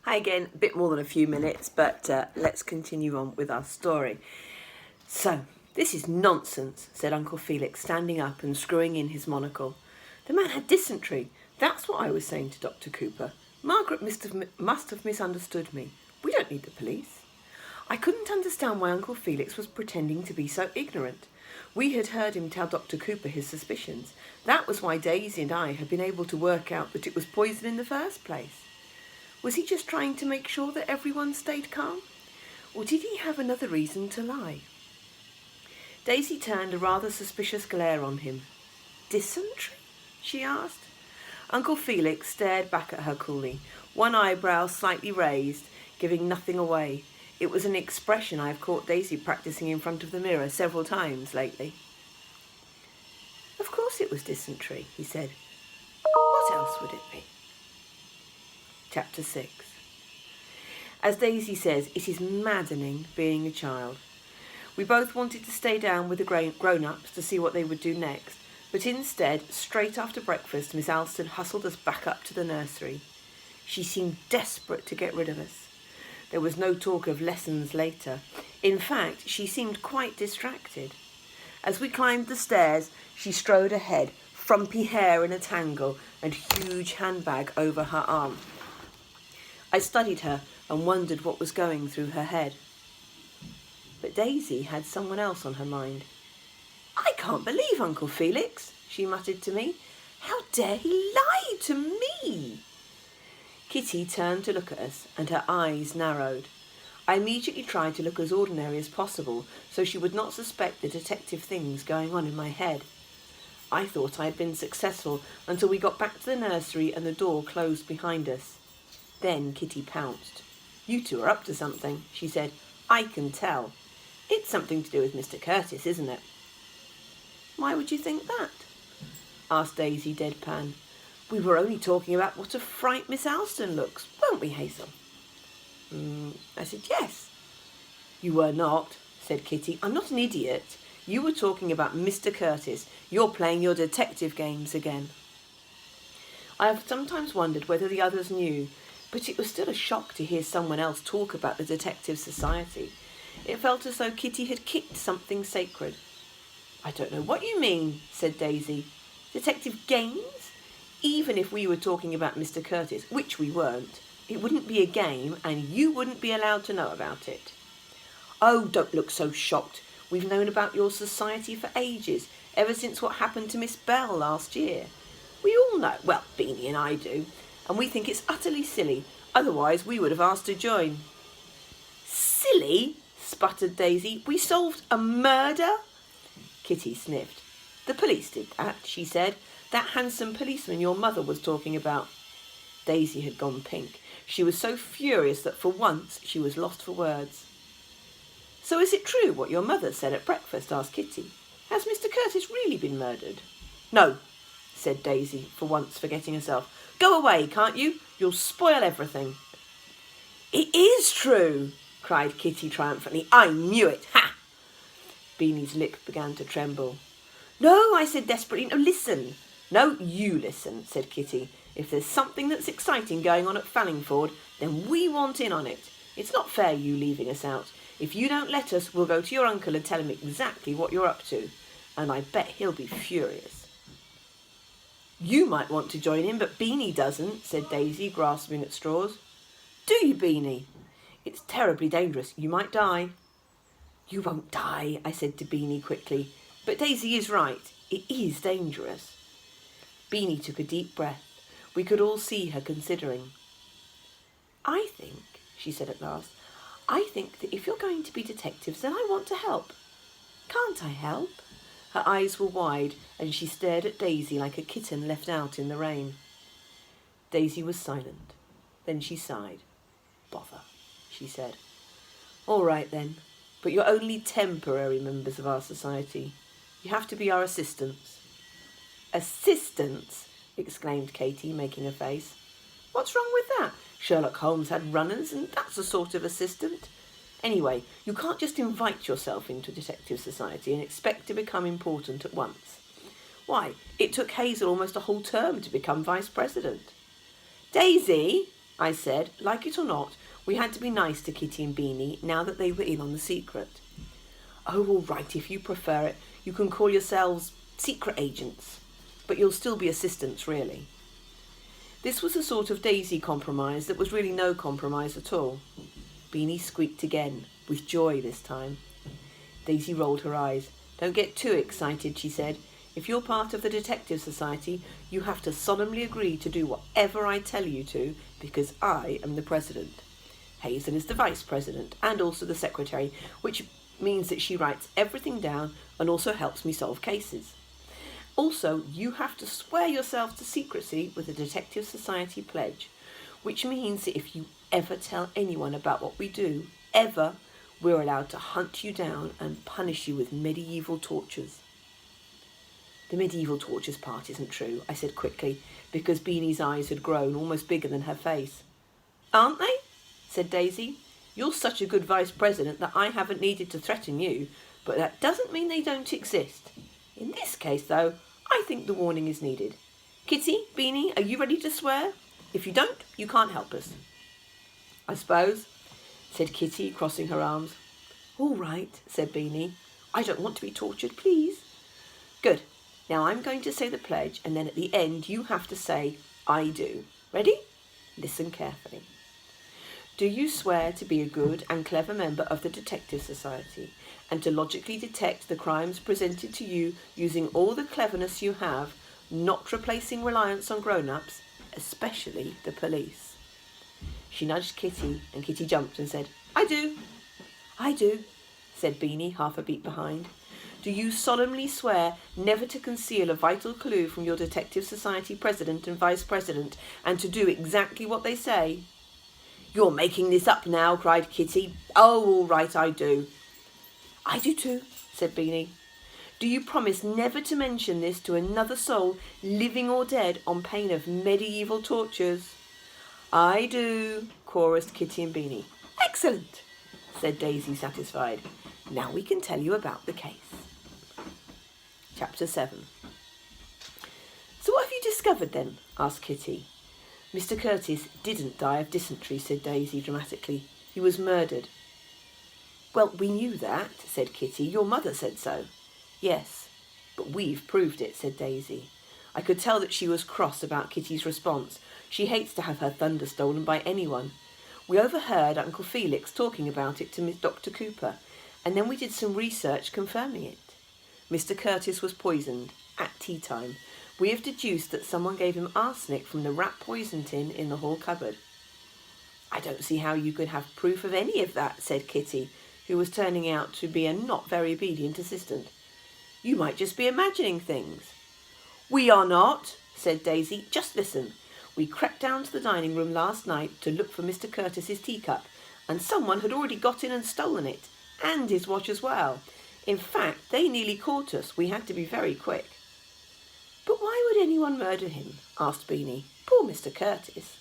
Hi again, a bit more than a few minutes, but let's continue on with our story. So, this is nonsense, said Uncle Felix, standing up and screwing in his monocle. The man had dysentery. That's what I was saying to Dr. Cooper. Margaret must have misunderstood me. We don't need the police. I couldn't understand why Uncle Felix was pretending to be so ignorant. We had heard him tell Dr. Cooper his suspicions. That was why Daisy and I had been able to work out that it was poison in the first place. Was he just trying to make sure that everyone stayed calm? Or did he have another reason to lie? Daisy turned a rather suspicious glare on him. Dysentery? She asked. Uncle Felix stared back at her coolly, one eyebrow slightly raised, giving nothing away. It was an expression I have caught Daisy practicing in front of the mirror several times lately. Of course it was dysentery, he said. What else would it be? Chapter 6. As Daisy says, it is maddening being a child. We both wanted to stay down with the grown-ups to see what they would do next, but instead, straight after breakfast, Miss Alston hustled us back up to the nursery. She seemed desperate to get rid of us. There was no talk of lessons later. In fact, she seemed quite distracted. As we climbed the stairs, she strode ahead, frumpy hair in a tangle and huge handbag over her arm. I studied her and wondered what was going through her head. But Daisy had someone else on her mind. I can't believe Uncle Felix, she muttered to me. How dare he lie to me? Kitty turned to look at us, and her eyes narrowed. I immediately tried to look as ordinary as possible, so she would not suspect the detective things going on in my head. I thought I had been successful until we got back to the nursery and the door closed behind us. Then Kitty pounced. You two are up to something, she said. I can tell. It's something to do with Mr. Curtis, isn't it? Why would you think that? Asked Daisy deadpan. We were only talking about what a fright Miss Alston looks, weren't we, Hazel? I said, yes. You were not, said Kitty. I'm not an idiot. You were talking about Mr. Curtis. You're playing your detective games again. I have sometimes wondered whether the others knew, but it was still a shock to hear someone else talk about the Detective Society. It felt as though Kitty had kicked something sacred. I don't know what you mean, said Daisy. Detective games? Even if we were talking about Mr. Curtis, which we weren't, it wouldn't be a game and you wouldn't be allowed to know about it. Oh, don't look so shocked. We've known about your society for ages, ever since what happened to Miss Bell last year. We all know, well, Beanie and I do, and we think it's utterly silly, otherwise we would have asked to join. Silly? Sputtered Daisy. We solved a murder? Kitty sniffed. The police did that, she said. That handsome policeman your mother was talking about. Daisy had gone pink. She was so furious that for once she was lost for words. So is it true what your mother said at breakfast? Asked Kitty. Has Mr. Curtis really been murdered? No, said Daisy, for once forgetting herself. Go away, can't you? You'll spoil everything. It is true, cried Kitty triumphantly. I knew it. Ha! Beanie's lip began to tremble. No, I said desperately. No, listen. No, you listen, said Kitty. If there's something that's exciting going on at Fallingford, then we want in on it. It's not fair you leaving us out. If you don't let us, we'll go to your uncle and tell him exactly what you're up to. And I bet he'll be furious. You might want to join him, but Beanie doesn't, said Daisy, grasping at straws. Do you, Beanie? It's terribly dangerous. You might die. You won't die, I said to Beanie quickly. But Daisy is right. It is dangerous. Beanie took a deep breath. We could all see her considering. I think, she said at last, I think that if you're going to be detectives, then I want to help. Can't I help? Her eyes were wide, and she stared at Daisy like a kitten left out in the rain. Daisy was silent. Then she sighed. Bother, she said. All right then, but you're only temporary members of our society. You have to be our assistants. Assistants? Exclaimed Katie, making a face. What's wrong with that? Sherlock Holmes had runners, and that's a sort of assistant. Anyway, you can't just invite yourself into a detective society and expect to become important at once. Why, it took Hazel almost a whole term to become vice president. Daisy, I said. Like it or not, we had to be nice to Kitty and Beanie now that they were in on the secret. Oh, all right, if you prefer it, you can call yourselves secret agents, but you'll still be assistants, really. This was a sort of Daisy compromise that was really no compromise at all. Beanie squeaked again, with joy this time. Daisy rolled her eyes. Don't get too excited, she said. If you're part of the Detective Society, you have to solemnly agree to do whatever I tell you to, because I am the president. Hazel is the vice president and also the secretary, which means that she writes everything down and also helps me solve cases. Also, you have to swear yourself to secrecy with the Detective Society pledge, which means that if you ever tell anyone about what we do, ever, we're allowed to hunt you down and punish you with medieval tortures. The medieval tortures part isn't true, I said quickly, because Beanie's eyes had grown almost bigger than her face. Aren't they? Said Daisy. You're such a good vice president that I haven't needed to threaten you, but that doesn't mean they don't exist. In this case, though, I think the warning is needed. Kitty, Beanie, are you ready to swear? If you don't, you can't help us. I suppose, said Kitty, crossing her arms. All right, said Beanie. I don't want to be tortured, please. Good. Now I'm going to say the pledge, and then at the end you have to say, I do. Ready? Listen carefully. Do you swear to be a good and clever member of the Detective Society and to logically detect the crimes presented to you using all the cleverness you have, not replacing reliance on grown-ups, especially the police? She nudged Kitty, and Kitty jumped and said, I do. I do, said Beanie, half a beat behind. Do you solemnly swear never to conceal a vital clue from your Detective Society president and vice president and to do exactly what they say? You're making this up now, cried Kitty. Oh, all right, I do. I do too, said Beanie. Do you promise never to mention this to another soul, living or dead, on pain of medieval tortures? I do, chorused Kitty and Beanie. Excellent, said Daisy, satisfied. Now we can tell you about the case. Chapter 7. So what have you discovered then? Asked Kitty. Mr. Curtis didn't die of dysentery, said Daisy dramatically. He was murdered. Well, we knew that, said Kitty. Your mother said so. Yes, but we've proved it, said Daisy. I could tell that she was cross about Kitty's response. She hates to have her thunder stolen by anyone. We overheard Uncle Felix talking about it to Miss Dr. Cooper, and then we did some research confirming it. Mr. Curtis was poisoned at tea time. We have deduced that someone gave him arsenic from the rat poison tin in the hall cupboard. I don't see how you could have proof of any of that, said Kitty, who was turning out to be a not very obedient assistant. You might just be imagining things. We are not, said Daisy. Just listen. We crept down to the dining room last night to look for Mr. Curtis's teacup, and someone had already got in and stolen it, and his watch as well. In fact, they nearly caught us. We had to be very quick. But why would anyone murder him? Asked Beanie. Poor Mr. Curtis.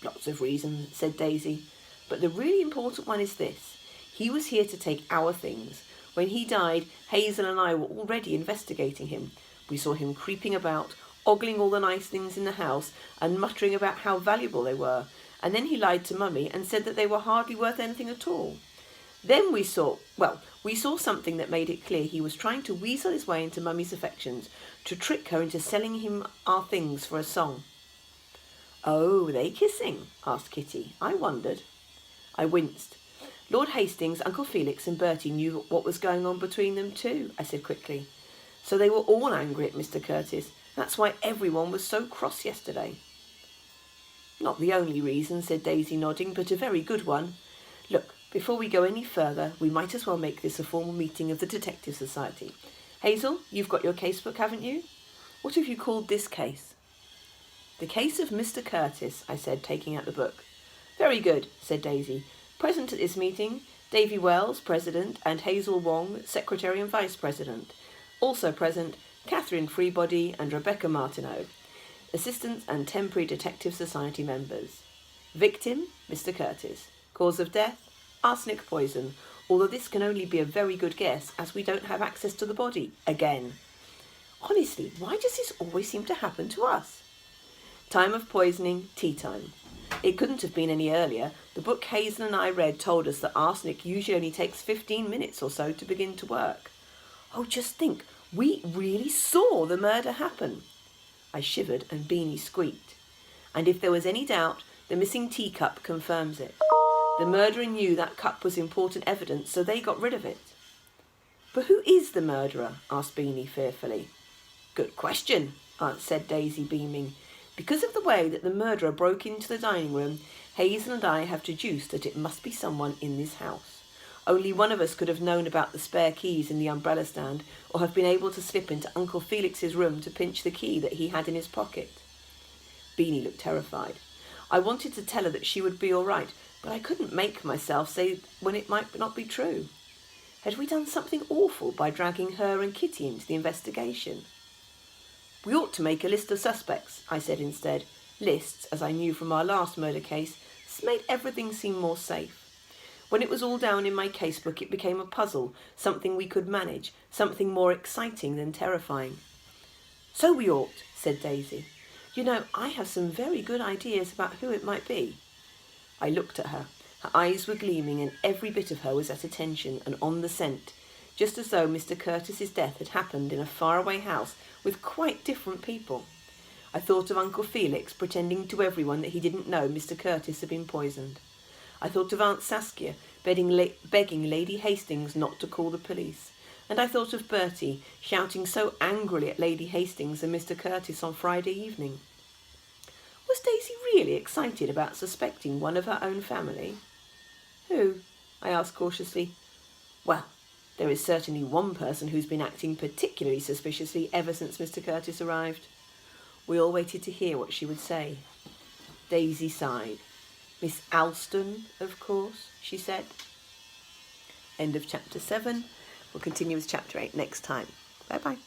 Lots of reasons, said Daisy, but the really important one is this. He was here to take our things. When he died, Hazel and I were already investigating him. We saw him creeping about, ogling all the nice things in the house and muttering about how valuable they were, and then he lied to Mummy and said that they were hardly worth anything at all. Then we saw something that made it clear he was trying to weasel his way into Mummy's affections, to trick her into selling him our things for a song. Oh, were they kissing? Asked Kitty. I wondered. I winced. Lord Hastings, Uncle Felix and Bertie knew what was going on between them too, I said quickly. So they were all angry at Mr. Curtis. That's why everyone was so cross yesterday. Not the only reason, said Daisy, nodding, but a very good one. Look, before we go any further, we might as well make this a formal meeting of the Detective Society. Hazel, you've got your casebook, haven't you? What have you called this case? The case of Mr. Curtis, I said, taking out the book. Very good, said Daisy. Present at this meeting, Davy Wells, President, and Hazel Wong, Secretary and Vice President. Also present, Catherine Freebody and Rebecca Martineau, Assistants and Temporary Detective Society members. Victim, Mr. Curtis. Cause of death, arsenic poison, although this can only be a very good guess as we don't have access to the body, again. Honestly, why does this always seem to happen to us? Time of poisoning, tea time. It couldn't have been any earlier. The book Hazel and I read told us that arsenic usually only takes 15 minutes or so to begin to work. Oh, just think, we really saw the murder happen. I shivered and Beanie squeaked. And if there was any doubt, the missing teacup confirms it. The murderer knew that cup was important evidence, so they got rid of it. But who is the murderer? Asked Beanie fearfully. Good question, said Daisy, beaming. Because of the way that the murderer broke into the dining room, Hazel and I have deduced that it must be someone in this house. Only one of us could have known about the spare keys in the umbrella stand, or have been able to slip into Uncle Felix's room to pinch the key that he had in his pocket. Beanie looked terrified. I wanted to tell her that she would be all right, but I couldn't make myself say when it might not be true. Had we done something awful by dragging her and Kitty into the investigation? We ought to make a list of suspects, I said instead. Lists, as I knew from our last murder case, made everything seem more safe. When it was all down in my casebook, it became a puzzle, something we could manage, something more exciting than terrifying. So we ought, said Daisy. You know, I have some very good ideas about who it might be. I looked at her. Her eyes were gleaming and every bit of her was at attention and on the scent, just as though Mr. Curtis's death had happened in a faraway house with quite different people. I thought of Uncle Felix pretending to everyone that he didn't know Mr. Curtis had been poisoned. I thought of Aunt Saskia begging Lady Hastings not to call the police. And I thought of Bertie shouting so angrily at Lady Hastings and Mr. Curtis on Friday evening. Was Daisy really excited about suspecting one of her own family? Who? I asked cautiously. Well, there is certainly one person who's been acting particularly suspiciously ever since Mr. Curtis arrived. We all waited to hear what she would say. Daisy sighed. Miss Alston, of course, she said. End of chapter 7. We'll continue with chapter 8 next time. Bye-bye.